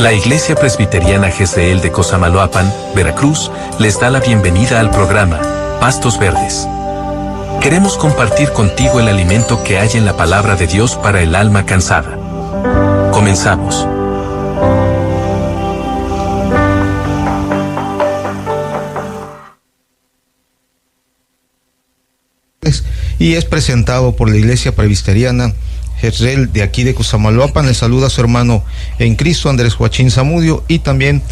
La Iglesia Presbiteriana Jezreel de Cosamaloapan, Veracruz, les da la bienvenida al programa Pastos Verdes. Queremos compartir contigo el alimento que hay en la palabra de Dios para el alma cansada. Comenzamos. Y es presentado por la Iglesia Presbiteriana Jezreel de aquí de Cosamaloapan. Les saluda a su hermano en Cristo, Andrés Joachín Zamudio, y también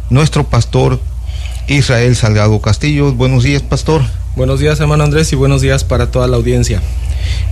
nuestro pastor Israel Salgado Castillo. Buenos días, pastor. Buenos días, hermano Andrés, y buenos días para toda la audiencia.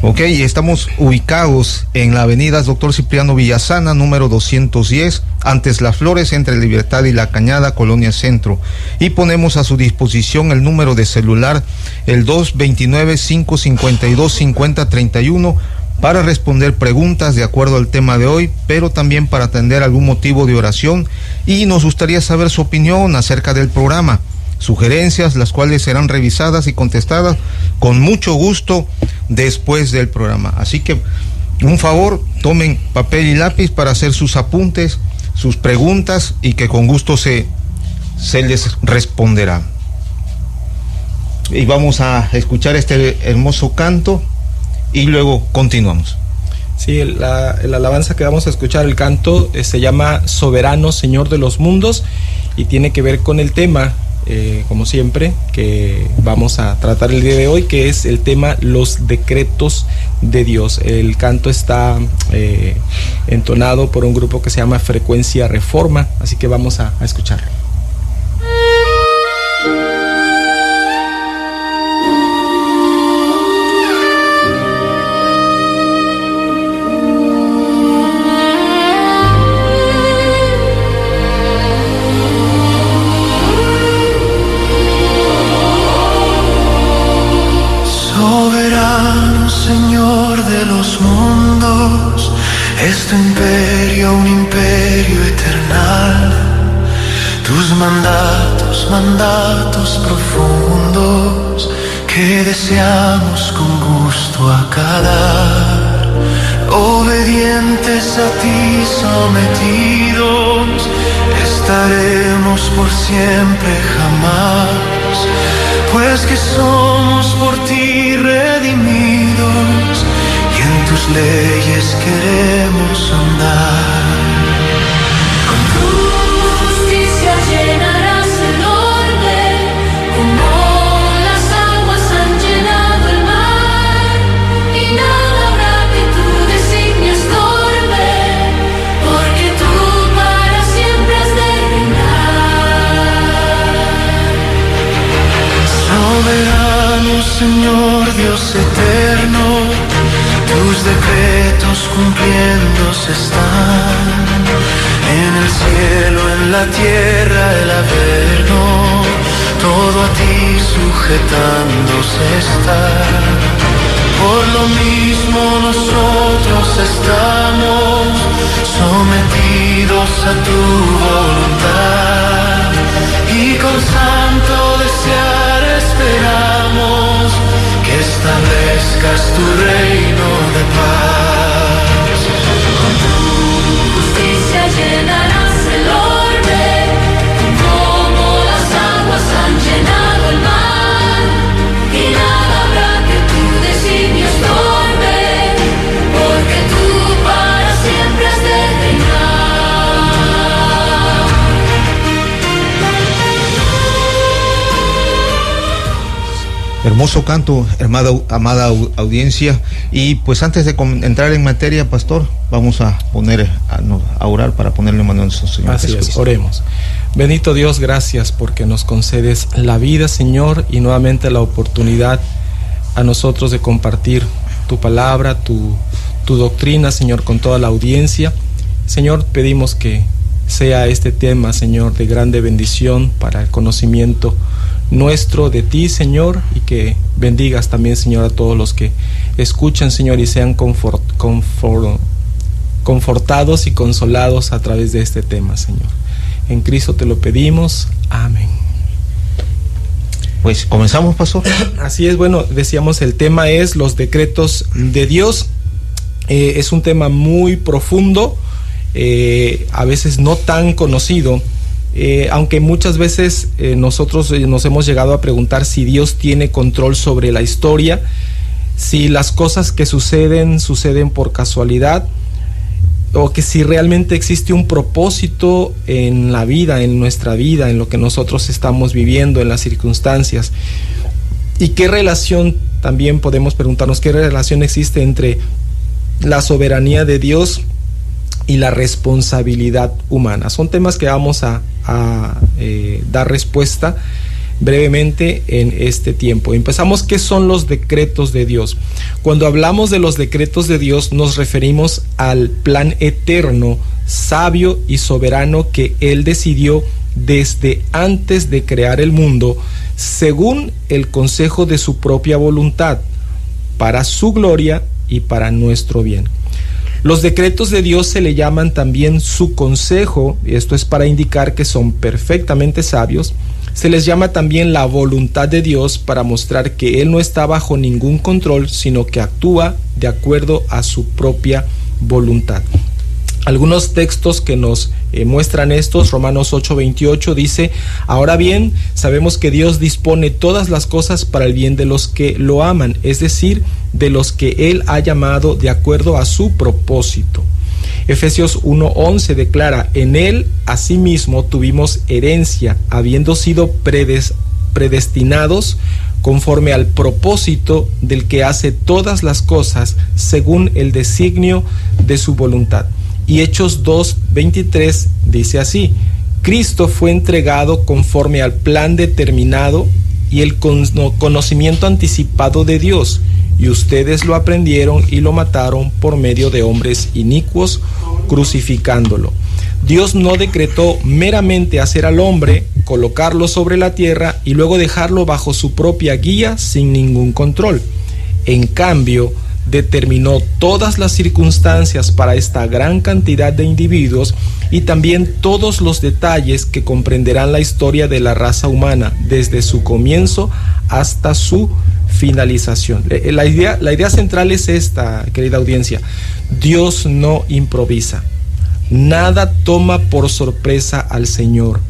Ok, estamos ubicados en la avenida Doctor Cipriano Villasana, número 210, antes Las Flores, entre Libertad y La Cañada, Colonia Centro. Y ponemos a su disposición el número de celular, el 229-552-5031, para responder preguntas de acuerdo al tema de hoy, pero también para atender algún motivo de oración. Y nos gustaría saber su opinión acerca del programa, sugerencias, las cuales serán revisadas y contestadas con mucho gusto después del programa. Así que, un favor, tomen papel y lápiz para hacer sus apuntes, sus preguntas, y que con gusto se les responderá. Y vamos a escuchar este hermoso canto y luego continuamos. Sí, la alabanza que vamos a escuchar, el canto, se llama Soberano Señor de los Mundos, y tiene que ver con el tema, como siempre, que vamos a tratar el día de hoy, que es el tema los decretos de Dios. El canto está entonado por un grupo que se llama Frecuencia Reforma, así que vamos a escucharlo. Señor de los mundos, es tu imperio, un imperio eternal. Tus mandatos profundos, que deseamos con gusto acatar. Obedientes a ti, sometidos, estaremos por siempre jamás. Pues que somos por ti redimidos, y en tus leyes queremos andar. Con tu justicia llenarás el orden, como las aguas han llenado el mar, y nada habrá que tu designio estorbe, porque tú para siempre has de reinar. Soberano Señor Dios eterno, tus decretos cumpliéndose están. En el cielo, en la tierra, el averno, todo a ti sujetándose está. Por lo mismo nosotros estamos sometidos a tu voluntad, y con santo desear esperamos que establezcas tu reino de paz. Con tu justicia llenarás el orbe, como las aguas han llenado el mar, y nada habrá que tu designio estorbe, porque tú para siempre has de reinar. Hermoso canto, amada audiencia. Y pues antes de entrar en materia, pastor, vamos a orar para ponerle mano al Señor. Así es, oremos. Bendito Dios, gracias porque nos concedes la vida, Señor, y nuevamente la oportunidad a nosotros de compartir tu palabra, tu doctrina, Señor, con toda la audiencia. Señor, pedimos que sea este tema, Señor, de grande bendición para el conocimiento nuestro de ti, Señor, y que bendigas también, Señor, a todos los que escuchan, Señor, y sean confortados y consolados a través de este tema, Señor. En Cristo te lo pedimos. Amén. Pues comenzamos, pastor. Así es, bueno, decíamos, el tema es los decretos de Dios. Es un tema muy profundo a veces no tan conocido, aunque muchas veces nosotros nos hemos llegado a preguntar si Dios tiene control sobre la historia, si las cosas que suceden por casualidad, o que si realmente existe un propósito en la vida, en nuestra vida, en lo que nosotros estamos viviendo, en las circunstancias. Y qué relación, también podemos preguntarnos, qué relación existe entre la soberanía de Dios y la responsabilidad humana. Son temas que vamos a dar respuesta brevemente en este tiempo. Empezamos. ¿Qué son los decretos de Dios? Cuando hablamos de los decretos de Dios, nos referimos al plan eterno, sabio y soberano que Él decidió desde antes de crear el mundo, según el consejo de su propia voluntad, para su gloria y para nuestro bien. Los decretos de Dios se le llaman también su consejo, y esto es para indicar que son perfectamente sabios. Se les llama también la voluntad de Dios, para mostrar que Él no está bajo ningún control, sino que actúa de acuerdo a su propia voluntad. Algunos textos que nos muestran estos, Romanos 8:28 dice: ahora bien, sabemos que Dios dispone todas las cosas para el bien de los que lo aman, es decir, de los que Él ha llamado de acuerdo a su propósito. Efesios 1:11 declara: en Él asimismo tuvimos herencia, habiendo sido predestinados conforme al propósito del que hace todas las cosas según el designio de su voluntad. Y Hechos 2:23 dice así: Cristo fue entregado conforme al plan determinado y el conocimiento anticipado de Dios, y ustedes lo aprendieron y lo mataron por medio de hombres inicuos, crucificándolo. Dios no decretó meramente hacer al hombre, colocarlo sobre la tierra y luego dejarlo bajo su propia guía sin ningún control. En cambio, determinó todas las circunstancias para esta gran cantidad de individuos y también todos los detalles que comprenderán la historia de la raza humana desde su comienzo hasta su finalización. La idea central es esta, querida audiencia: Dios no improvisa, nada toma por sorpresa al Señor.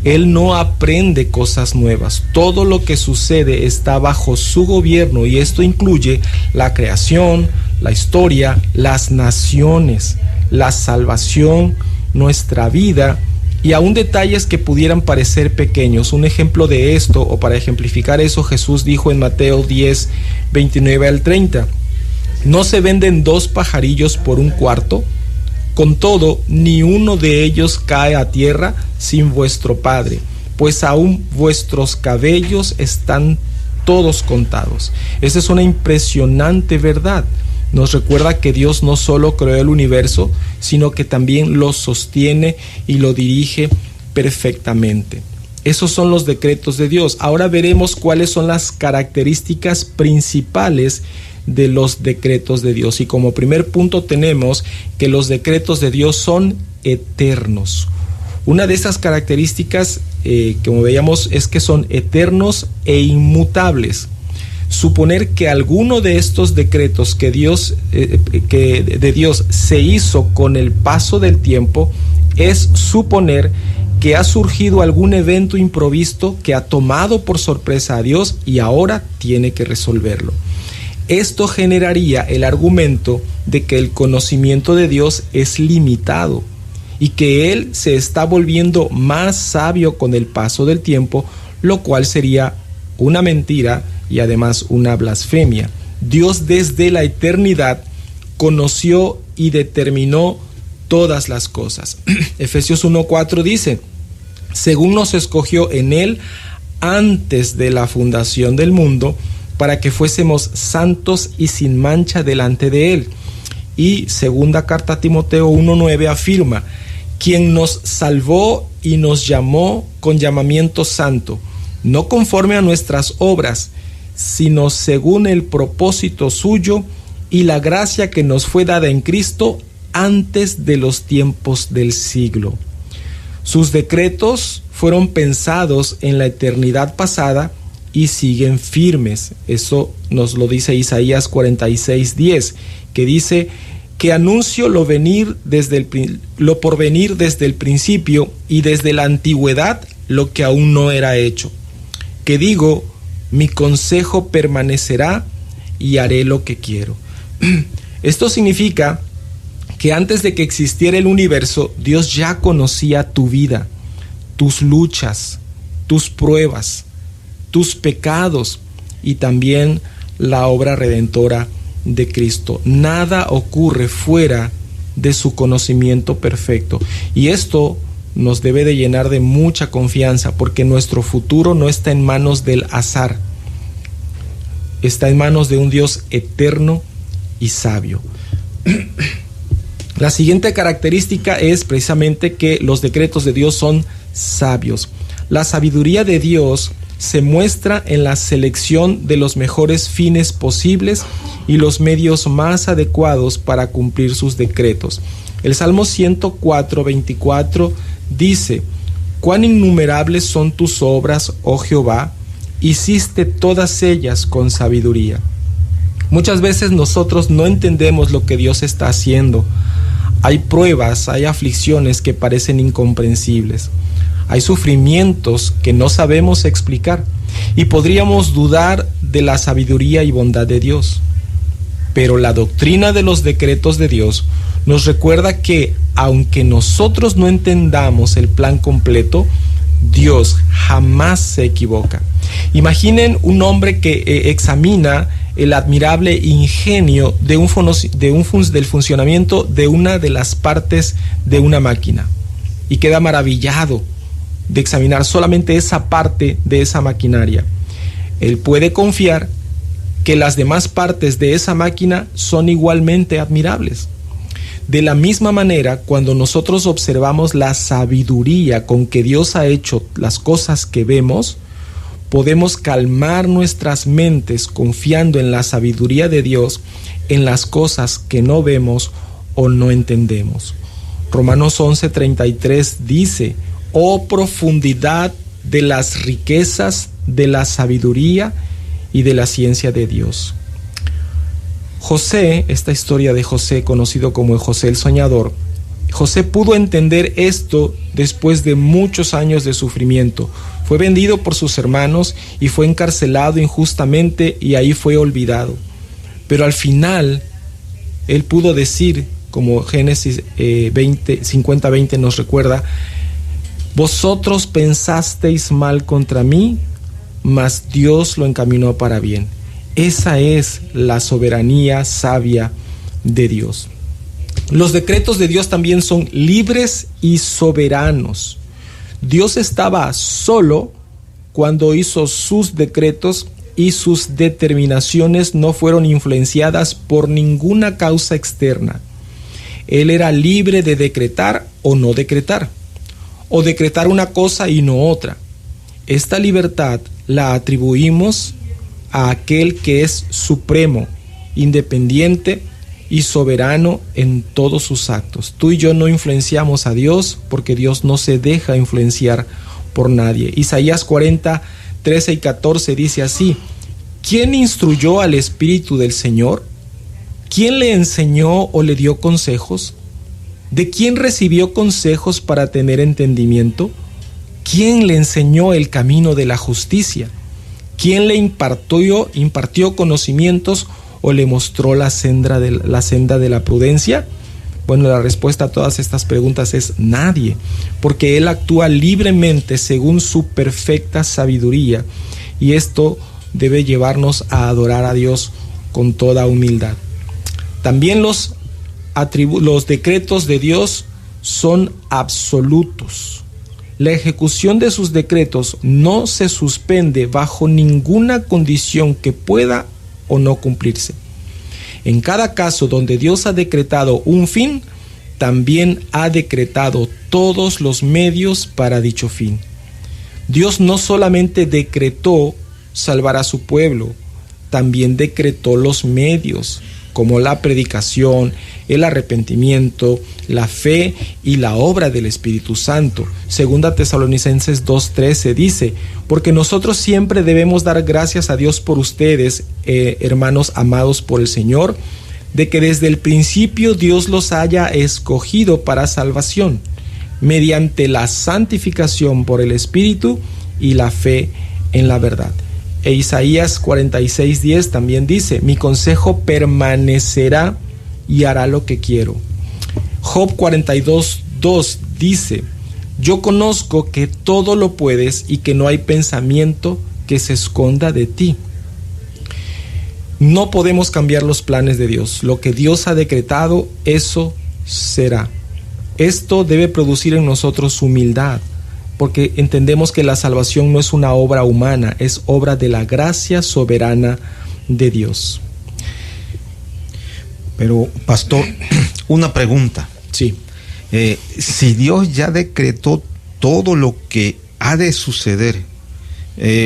Él no aprende cosas nuevas. Todo lo que sucede está bajo su gobierno, y esto incluye la creación, la historia, las naciones, la salvación, nuestra vida y aún detalles que pudieran parecer pequeños. Un ejemplo de esto, o para ejemplificar eso, Jesús dijo en Mateo 10:29 al 30: ¿no se venden 2 pajarillos por un cuarto? Con todo, ni uno de ellos cae a tierra sin vuestro Padre, pues aún vuestros cabellos están todos contados. Esa es una impresionante verdad. Nos recuerda que Dios no solo creó el universo, sino que también lo sostiene y lo dirige perfectamente. Esos son los decretos de Dios. Ahora veremos cuáles son las características principales de los decretos de Dios. Y como primer punto tenemos que los decretos de Dios son eternos. Una de esas características, como veíamos, es que son eternos e inmutables. Suponer que alguno de estos decretos que de Dios se hizo con el paso del tiempo es suponer que ha surgido algún evento improvisto que ha tomado por sorpresa a Dios y ahora tiene que resolverlo. Esto generaría el argumento de que el conocimiento de Dios es limitado y que Él se está volviendo más sabio con el paso del tiempo, lo cual sería una mentira y además una blasfemia. Dios desde la eternidad conoció y determinó todas las cosas. Efesios 1:4 dice: según nos escogió en Él antes de la fundación del mundo, para que fuésemos santos y sin mancha delante de Él. Y segunda carta a Timoteo 1:9 afirma: quien nos salvó y nos llamó con llamamiento santo, no conforme a nuestras obras, sino según el propósito suyo y la gracia que nos fue dada en Cristo antes de los tiempos del siglo. Sus decretos fueron pensados en la eternidad pasada y siguen firmes. Eso nos lo dice Isaías 46:10, que dice: que anuncio lo por venir desde el principio y desde la antigüedad lo que aún no era hecho. Que digo, mi consejo permanecerá y haré lo que quiero. Esto significa que antes de que existiera el universo, Dios ya conocía tu vida, tus luchas, tus pruebas, tus pecados y también la obra redentora de Cristo. Nada ocurre fuera de su conocimiento perfecto. Y esto nos debe de llenar de mucha confianza, porque nuestro futuro no está en manos del azar. Está en manos de un Dios eterno y sabio. La siguiente característica es precisamente que los decretos de Dios son sabios. La sabiduría de Dios se muestra en la selección de los mejores fines posibles y los medios más adecuados para cumplir sus decretos. El Salmo 104:24 dice: «Cuán innumerables son tus obras, oh Jehová, hiciste todas ellas con sabiduría». Muchas veces nosotros no entendemos lo que Dios está haciendo. Hay pruebas, hay aflicciones que parecen incomprensibles. Hay sufrimientos que no sabemos explicar y podríamos dudar de la sabiduría y bondad de Dios. Pero la doctrina de los decretos de Dios nos recuerda que, aunque nosotros no entendamos el plan completo, Dios jamás se equivoca. Imaginen un hombre que examina el admirable ingenio del funcionamiento de una de las partes de una máquina y queda maravillado de examinar solamente esa parte de esa maquinaria. Él puede confiar que las demás partes de esa máquina son igualmente admirables. De la misma manera, cuando nosotros observamos la sabiduría con que Dios ha hecho las cosas que vemos, podemos calmar nuestras mentes confiando en la sabiduría de Dios en las cosas que no vemos o no entendemos. Romanos 11:33 dice: «Oh profundidad de las riquezas, de la sabiduría y de la ciencia de Dios». José, esta historia de José, conocido como José el Soñador, José pudo entender esto después de muchos años de sufrimiento. Fue vendido por sus hermanos y fue encarcelado injustamente y ahí fue olvidado. Pero al final, él pudo decir, como Génesis 50:20 nos recuerda: «Vosotros pensasteis mal contra mí, mas Dios lo encaminó para bien». Esa es la soberanía sabia de Dios. Los decretos de Dios también son libres y soberanos. Dios estaba solo cuando hizo sus decretos y sus determinaciones no fueron influenciadas por ninguna causa externa. Él era libre de decretar o no decretar, o decretar una cosa y no otra. Esta libertad la atribuimos a aquel que es supremo, independiente y soberano en todos sus actos. Tú y yo no influenciamos a Dios porque Dios no se deja influenciar por nadie. Isaías 40:13 y 14 dice así: ¿Quién instruyó al Espíritu del Señor? ¿Quién le enseñó o le dio consejos? ¿De quién recibió consejos para tener entendimiento? ¿Quién le enseñó el camino de la justicia? ¿Quién le impartió conocimientos o le mostró la senda de la prudencia? Bueno, la respuesta a todas estas preguntas es nadie, porque Él actúa libremente según su perfecta sabiduría, y esto debe llevarnos a adorar a Dios con toda humildad. También los decretos de Dios son absolutos. La ejecución de sus decretos no se suspende bajo ninguna condición que pueda o no cumplirse. En cada caso donde Dios ha decretado un fin, también ha decretado todos los medios para dicho fin. Dios no solamente decretó salvar a su pueblo, también decretó los medios, como la predicación, el arrepentimiento, la fe y la obra del Espíritu Santo. Segunda Tesalonicenses 2:13 dice: porque nosotros siempre debemos dar gracias a Dios por ustedes, hermanos amados por el Señor, de que desde el principio Dios los haya escogido para salvación, mediante la santificación por el Espíritu y la fe en la verdad. E Isaías 46:10 también dice: mi consejo permanecerá y hará lo que quiero. Job 42:2 dice: yo conozco que todo lo puedes y que no hay pensamiento que se esconda de ti. No podemos cambiar los planes de Dios. Lo que Dios ha decretado, eso será. Esto debe producir en nosotros humildad, porque entendemos que la salvación no es una obra humana, es obra de la gracia soberana de Dios. Pero, pastor, una pregunta. Sí. Si Dios ya decretó todo lo que ha de suceder,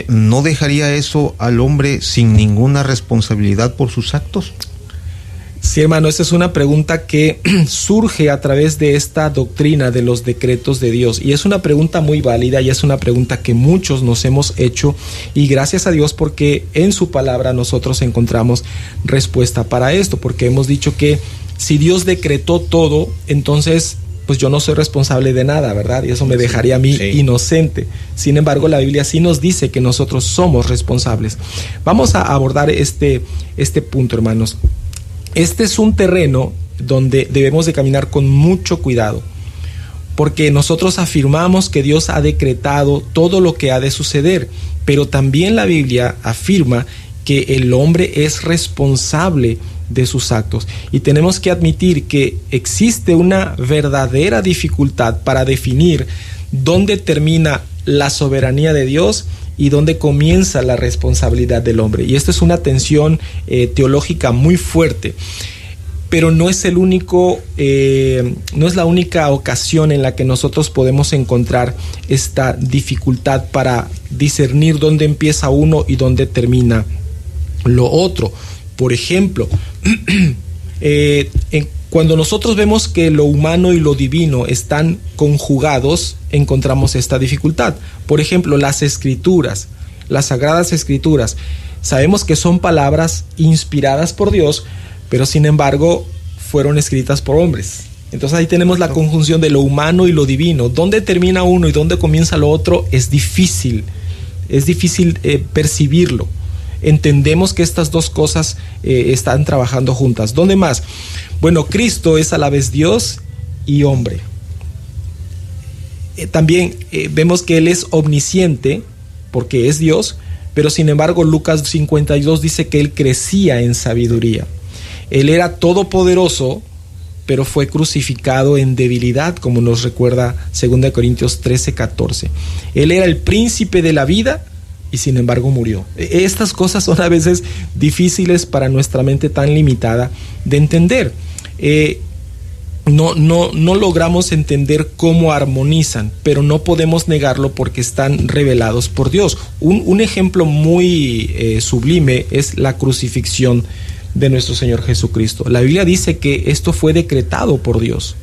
¿no dejaría eso al hombre sin ninguna responsabilidad por sus actos? Sí, hermano, esa es una pregunta que surge a través de esta doctrina de los decretos de Dios, y es una pregunta muy válida y es una pregunta que muchos nos hemos hecho, y gracias a Dios porque en su palabra nosotros encontramos respuesta para esto, porque hemos dicho que si Dios decretó todo, entonces pues yo no soy responsable de nada, ¿verdad? Y eso me dejaría a mí inocente. Sin embargo, la Biblia sí nos dice que nosotros somos responsables. Vamos a abordar este punto, hermanos. Este es un terreno donde debemos de caminar con mucho cuidado, porque nosotros afirmamos que Dios ha decretado todo lo que ha de suceder, pero también la Biblia afirma que el hombre es responsable de sus actos, y tenemos que admitir que existe una verdadera dificultad para definir dónde termina la soberanía de Dios y dónde comienza la responsabilidad del hombre. Y esto es una tensión teológica muy fuerte, pero no es no es la única ocasión en la que nosotros podemos encontrar esta dificultad para discernir dónde empieza uno y dónde termina lo otro. Por ejemplo, cuando nosotros vemos que lo humano y lo divino están conjugados, encontramos esta dificultad. Por ejemplo, las escrituras, las sagradas escrituras, sabemos que son palabras inspiradas por Dios, pero sin embargo fueron escritas por hombres. Entonces ahí tenemos la conjunción de lo humano y lo divino. ¿Dónde termina uno y dónde comienza lo otro? Es difícil percibirlo. Entendemos que estas dos cosas están trabajando juntas. ¿Dónde más? Bueno, Cristo es a la vez Dios y hombre. También vemos que Él es omnisciente porque es Dios, pero sin embargo Lucas 52 dice que Él crecía en sabiduría. Él era todopoderoso, pero fue crucificado en debilidad, como nos recuerda 2 Corintios 13:14. Él era el príncipe de la vida, y sin embargo murió. Estas cosas son a veces difíciles para nuestra mente tan limitada de entender. No logramos entender cómo armonizan, pero no podemos negarlo porque están revelados por Dios. Un ejemplo muy sublime es la crucifixión de nuestro Señor Jesucristo. La Biblia dice que esto fue decretado por Dios.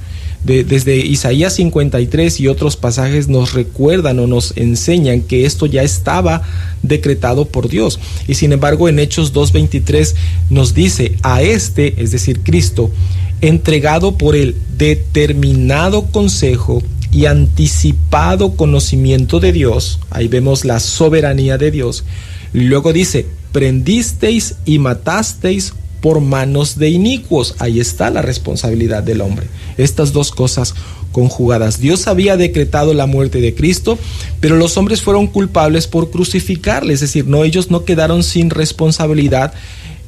Desde Isaías 53 y otros pasajes nos recuerdan o nos enseñan que esto ya estaba decretado por Dios. Y sin embargo en Hechos 2:23 nos dice: a este, es decir, Cristo, entregado por el determinado consejo y anticipado conocimiento de Dios. Ahí vemos la soberanía de Dios. Luego dice: prendisteis y matasteis por manos de inicuos. Ahí está la responsabilidad del hombre. Estas dos cosas conjugadas. Dios había decretado la muerte de Cristo, pero los hombres fueron culpables por crucificarle. Es decir, ellos no quedaron sin responsabilidad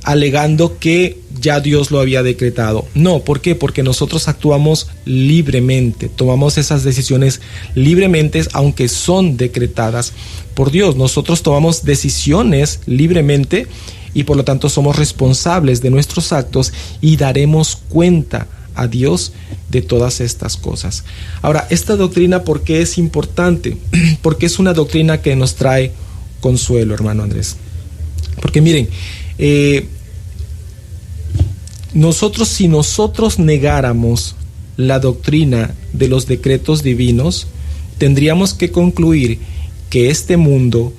alegando que ya Dios lo había decretado. No, ¿por qué? Porque nosotros actuamos libremente, tomamos esas decisiones libremente, aunque son decretadas por Dios. Nosotros tomamos decisiones libremente y por lo tanto somos responsables de nuestros actos y daremos cuenta a Dios de todas estas cosas. Ahora, esta doctrina, ¿por qué es importante? Porque es una doctrina que nos trae consuelo, hermano Andrés. Porque miren, si nosotros negáramos la doctrina de los decretos divinos, tendríamos que concluir que este mundo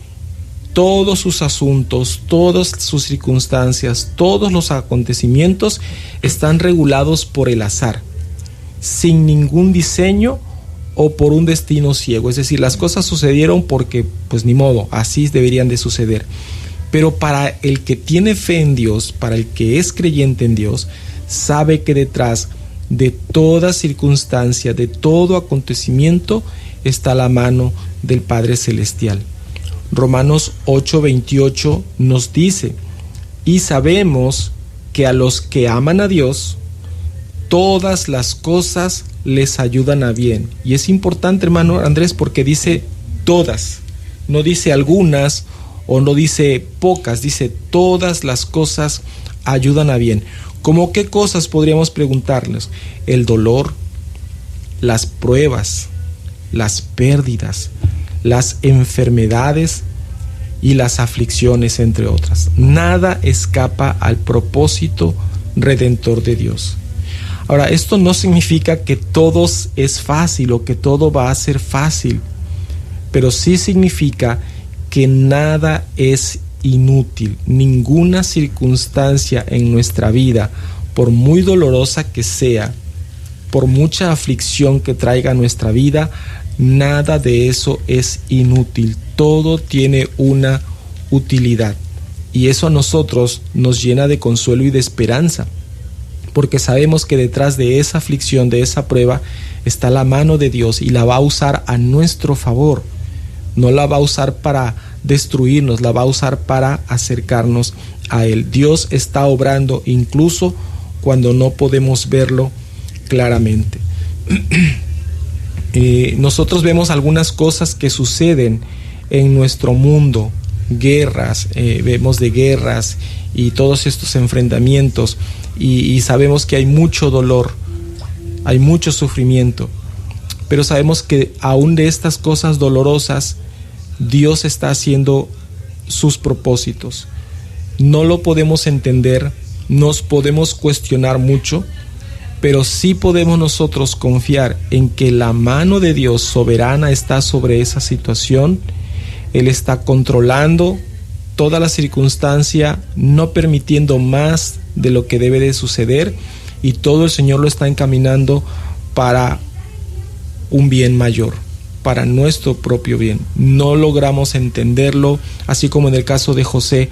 todos sus asuntos, todas sus circunstancias, todos los acontecimientos están regulados por el azar, sin ningún diseño o por un destino ciego. Es decir, las cosas sucedieron porque, pues ni modo, así deberían de suceder. Pero para el que tiene fe en Dios, para el que es creyente en Dios, sabe que detrás de toda circunstancia, de todo acontecimiento, está la mano del Padre Celestial. Romanos 8:28 nos dice: y sabemos que a los que aman a Dios, todas las cosas les ayudan a bien. Y es importante, hermano Andrés, porque dice todas, no dice algunas o no dice pocas, dice todas las cosas ayudan a bien. ¿Cómo qué cosas podríamos preguntarles? El dolor, las pruebas, las pérdidas, las enfermedades y las aflicciones, entre otras. Nada escapa al propósito redentor de Dios. Ahora, esto no significa que todo es fácil o que todo va a ser fácil, pero sí significa que nada es inútil. Ninguna circunstancia en nuestra vida, por muy dolorosa que sea, por mucha aflicción que traiga a nuestra vida, nada de eso es inútil. Todo tiene una utilidad. Y eso a nosotros nos llena de consuelo y de esperanza, porque sabemos que detrás de esa aflicción, de esa prueba, está la mano de Dios y la va a usar a nuestro favor. No la va a usar para destruirnos, la va a usar para acercarnos a Él. Dios está obrando incluso cuando no podemos verlo claramente. Nosotros vemos algunas cosas que suceden en nuestro mundo, guerras, vemos de guerras y todos estos enfrentamientos, y sabemos que hay mucho dolor, hay mucho sufrimiento, pero sabemos que aún de estas cosas dolorosas Dios está haciendo sus propósitos. No lo podemos entender, nos podemos cuestionar mucho, pero sí podemos nosotros confiar en que la mano de Dios soberana está sobre esa situación. Él está controlando toda la circunstancia, no permitiendo más de lo que debe de suceder, y todo el Señor lo está encaminando para un bien mayor, para nuestro propio bien. No logramos entenderlo, así como en el caso de José,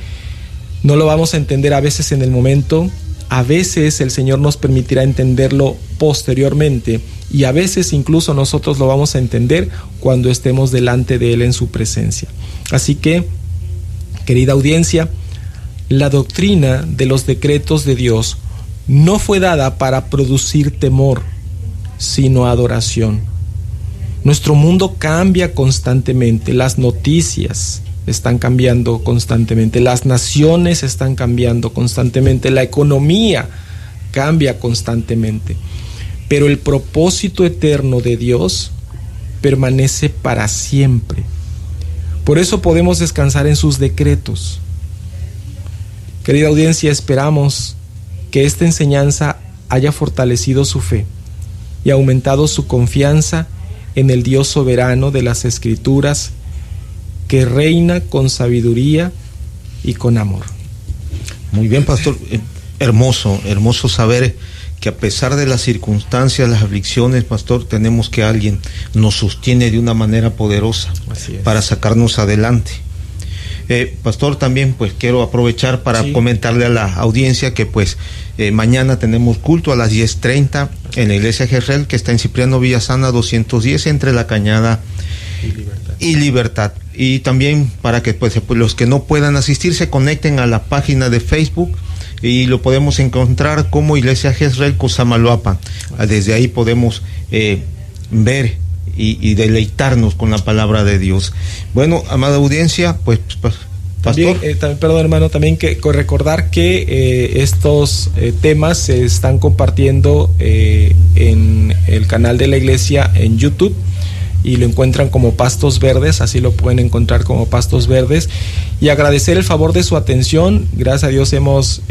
no lo vamos a entender a veces en el momento, a veces el Señor nos permitirá entenderlo posteriormente, y a veces incluso nosotros lo vamos a entender cuando estemos delante de Él en su presencia. Así que, querida audiencia, la doctrina de los decretos de Dios no fue dada para producir temor, sino adoración. Nuestro mundo cambia constantemente, las noticias están cambiando constantemente, las naciones están cambiando constantemente, la economía cambia constantemente, pero el propósito eterno de Dios permanece para siempre. Por eso podemos descansar en sus decretos. Querida audiencia, esperamos que esta enseñanza haya fortalecido su fe y aumentado su confianza en el Dios soberano de las Escrituras, que reina con sabiduría y con amor. Muy bien, pastor. Hermoso saber que a pesar de las circunstancias, las aflicciones, pastor, tenemos que alguien nos sostiene de una manera poderosa para sacarnos adelante. Pastor, también pues quiero aprovechar para comentarle a la audiencia que pues mañana tenemos culto a las 10:30 en la iglesia Jezreel, que está en Cipriano Villasana 210, entre La Cañada y Libertad. Y también para que pues los que no puedan asistir se conecten a la página de Facebook, y lo podemos encontrar como Iglesia Jezreel Cosamaloapan. Desde ahí podemos ver y deleitarnos con la palabra de Dios. Bueno, amada audiencia, pues pastor. Perdón, hermano, también que recordar que estos temas se están compartiendo en el canal de la iglesia en YouTube, y lo encuentran como Pastos Verdes, así lo pueden encontrar como Pastos Verdes. Y agradecer el favor de su atención. Gracias a Dios hemos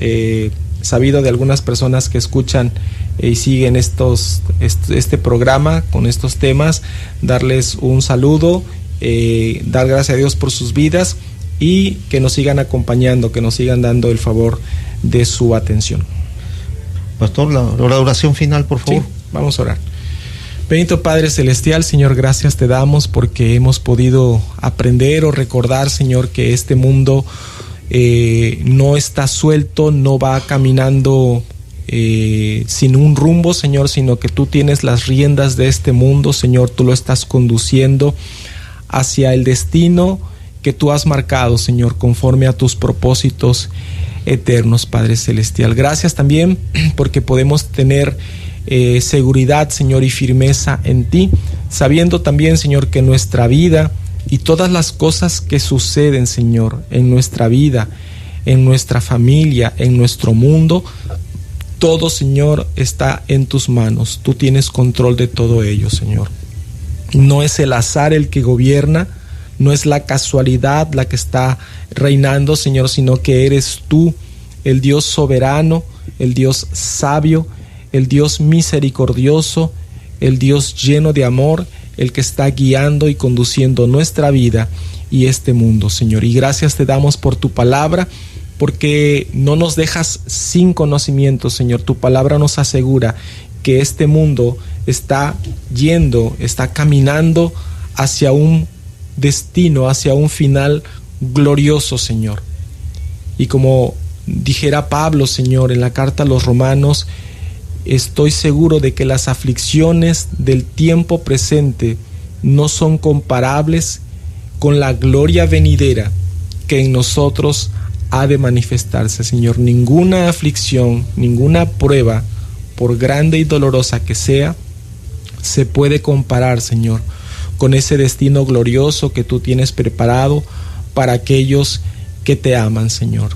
sabido de algunas personas que escuchan y siguen este programa con estos temas. Darles un saludo, dar gracias a Dios por sus vidas, y que nos sigan acompañando, que nos sigan dando el favor de su atención. Pastor, la oración final, por favor. Sí, vamos a orar. Bendito Padre Celestial, Señor, gracias te damos porque hemos podido aprender o recordar, Señor, que este mundo no está suelto, no va caminando sin un rumbo, Señor, sino que tú tienes las riendas de este mundo, Señor, tú lo estás conduciendo hacia el destino que tú has marcado, Señor, conforme a tus propósitos eternos, Padre Celestial. Gracias también porque podemos tener seguridad, Señor, y firmeza en ti, sabiendo también, Señor, que nuestra vida y todas las cosas que suceden, Señor, en nuestra vida, en nuestra familia, en nuestro mundo, todo, Señor, está en tus manos. Tú tienes control de todo ello, Señor. No es el azar el que gobierna, no es la casualidad la que está reinando, Señor, sino que eres tú, el Dios soberano, el Dios sabio, el Dios misericordioso, el Dios lleno de amor, el que está guiando y conduciendo nuestra vida y este mundo, Señor. Y gracias te damos por tu palabra, porque no nos dejas sin conocimiento, Señor. Tu palabra nos asegura que este mundo está caminando hacia un destino, hacia un final glorioso, Señor. Y como dijera Pablo, Señor, en la carta a los Romanos, estoy seguro de que las aflicciones del tiempo presente no son comparables con la gloria venidera que en nosotros ha de manifestarse, Señor. Ninguna aflicción, ninguna prueba, por grande y dolorosa que sea, se puede comparar, Señor, con ese destino glorioso que tú tienes preparado para aquellos que te aman, Señor.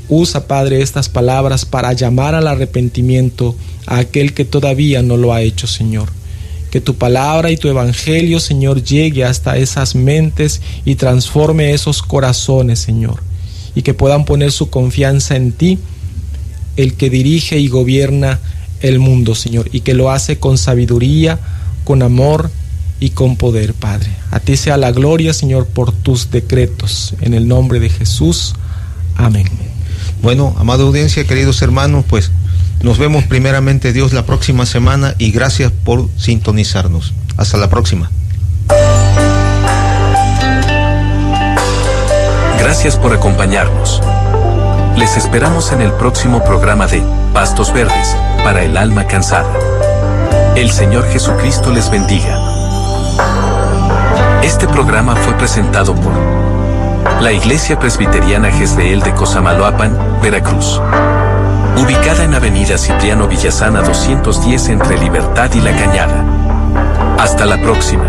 Usa, Padre, estas palabras para llamar al arrepentimiento a aquel que todavía no lo ha hecho, Señor. Que tu palabra y tu evangelio, Señor, llegue hasta esas mentes y transforme esos corazones, Señor. Y que puedan poner su confianza en ti, el que dirige y gobierna el mundo, Señor. Y que lo hace con sabiduría, con amor y con poder, Padre. A ti sea la gloria, Señor, por tus decretos. En el nombre de Jesús. Amén. Bueno, amada audiencia, queridos hermanos, pues nos vemos primeramente Dios la próxima semana y gracias por sintonizarnos. Hasta la próxima. Gracias por acompañarnos. Les esperamos en el próximo programa de Pastos Verdes, para el alma cansada. El Señor Jesucristo les bendiga. Este programa fue presentado por la Iglesia Presbiteriana Jezreel de Cosamaloapan, Veracruz. Ubicada en Avenida Cipriano Villasana 210 entre Libertad y La Cañada. Hasta la próxima.